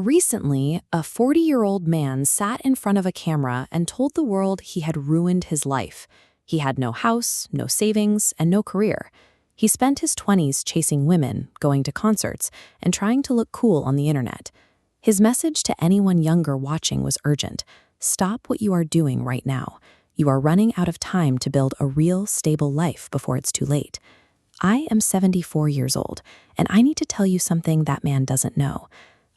Recently, a 40-year-old man sat in front of a camera and told the world he had ruined his life. He had no house, no savings, and no career. He spent his 20s chasing women, going to concerts, and trying to look cool on the internet. His message to anyone younger watching was urgent. Stop what you are doing right now. You are running out of time to build a real, stable life before it's too late. I am 74 years old, and I need to tell you something that man doesn't know.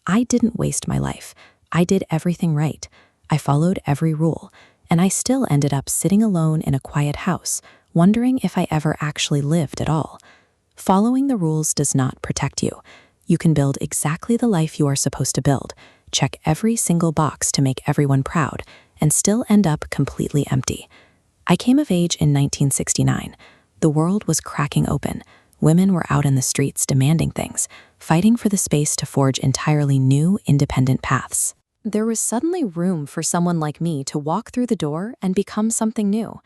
I didn't waste my life. I did everything right. I followed every rule, and I still ended up sitting alone in a quiet house, wondering if I ever actually lived at all. Following the rules does not protect you. You can build exactly the life you are supposed to build, check every single box to make everyone proud, and still end up completely empty. I came of age in 1969. The world was cracking open. Women were out in the streets demanding things, fighting for the space to forge entirely new, independent paths. There was suddenly room for someone like me to walk through the door and become something new.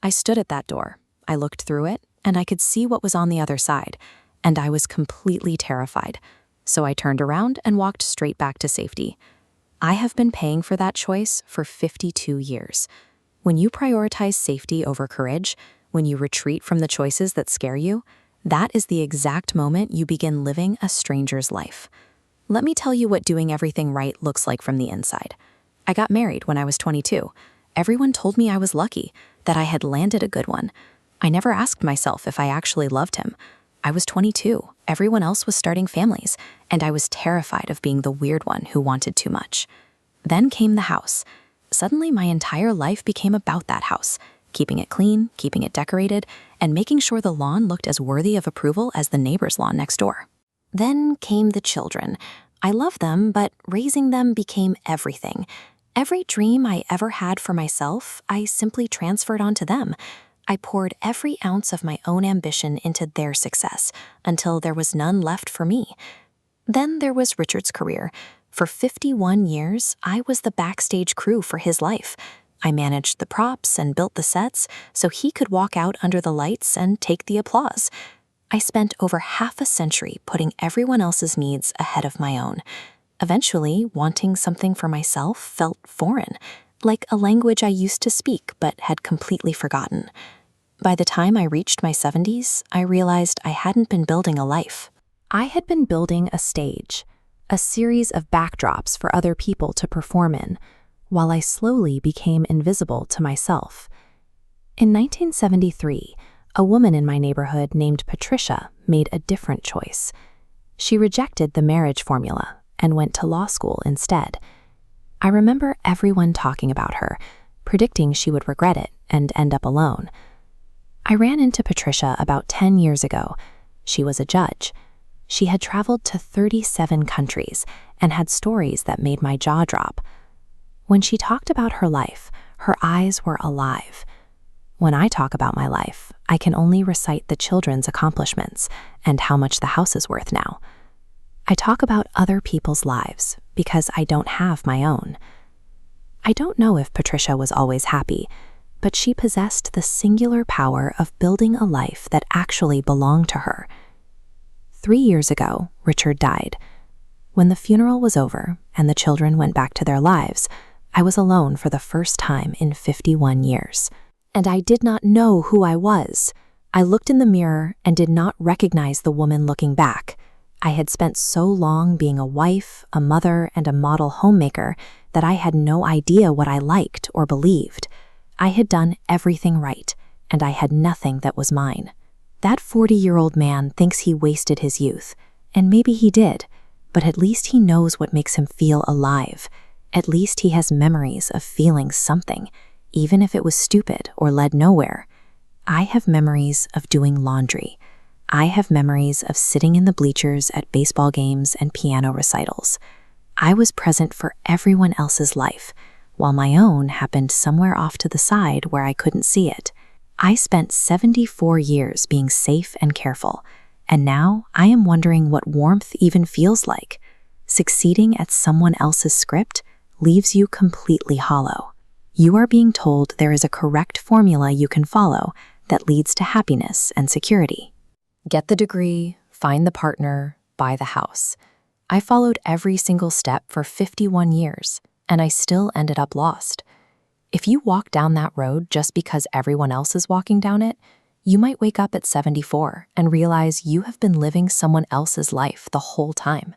I stood at that door. I looked through it, and I could see what was on the other side, and I was completely terrified. So I turned around and walked straight back to safety. I have been paying for that choice for 52 years. When you prioritize safety over courage, when you retreat from the choices that scare you, that is the exact moment you begin living a stranger's life. Let me tell you what doing everything right looks like from the inside. I got married when I was 22. Everyone told me I was lucky, that I had landed a good one. I never asked myself if I actually loved him. I was 22. Everyone else was starting families, and I was terrified of being the weird one who wanted too much. Then came the house. Suddenly, my entire life became about that house. Keeping it clean, keeping it decorated, and making sure the lawn looked as worthy of approval as the neighbor's lawn next door. Then came the children. I love them, but raising them became everything. Every dream I ever had for myself, I simply transferred onto them. I poured every ounce of my own ambition into their success until there was none left for me. Then there was Richard's career. For 51 years, I was the backstage crew for his life. I managed the props and built the sets so he could walk out under the lights and take the applause. I spent over half a century putting everyone else's needs ahead of my own. Eventually, wanting something for myself felt foreign, like a language I used to speak but had completely forgotten. By the time I reached my 70s, I realized I hadn't been building a life. I had been building a stage, a series of backdrops for other people to perform in, while I slowly became invisible to myself. In 1973, a woman in my neighborhood named Patricia made a different choice. She rejected the marriage formula and went to law school instead. I remember everyone talking about her, predicting she would regret it and end up alone. I ran into Patricia about 10 years ago. She was a judge. She had traveled to 37 countries and had stories that made my jaw drop. When she talked about her life, her eyes were alive. When I talk about my life, I can only recite the children's accomplishments and how much the house is worth now. I talk about other people's lives because I don't have my own. I don't know if Patricia was always happy, but she possessed the singular power of building a life that actually belonged to her. 3 years ago, Richard died. When the funeral was over and the children went back to their lives, I was alone for the first time in 51 years. And I did not know who I was. I looked in the mirror and did not recognize the woman looking back. I had spent so long being a wife, a mother, and a model homemaker that I had no idea what I liked or believed. I had done everything right, and I had nothing that was mine. That 40-year-old man thinks he wasted his youth, and maybe he did, but at least he knows what makes him feel alive. At least he has memories of feeling something, even if it was stupid or led nowhere. I have memories of doing laundry. I have memories of sitting in the bleachers at baseball games and piano recitals. I was present for everyone else's life, while my own happened somewhere off to the side where I couldn't see it. I spent 74 years being safe and careful, and now I am wondering what warmth even feels like. Succeeding at someone else's script leaves you completely hollow. You are being told there is a correct formula you can follow that leads to happiness and security. Get the degree, find the partner, buy the house. I followed every single step for 51 years, and I still ended up lost. If you walk down that road just because everyone else is walking down it, you might wake up at 74 and realize you have been living someone else's life the whole time.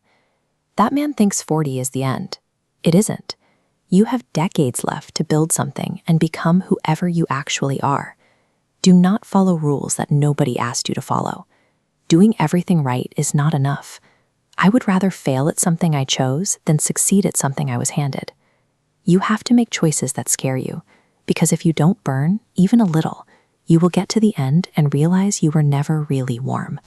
That man thinks 40 is the end. It isn't. You have decades left to build something and become whoever you actually are. Do not follow rules that nobody asked you to follow. Doing everything right is not enough. I would rather fail at something I chose than succeed at something I was handed. You have to make choices that scare you, because if you don't burn, even a little, you will get to the end and realize you were never really warm.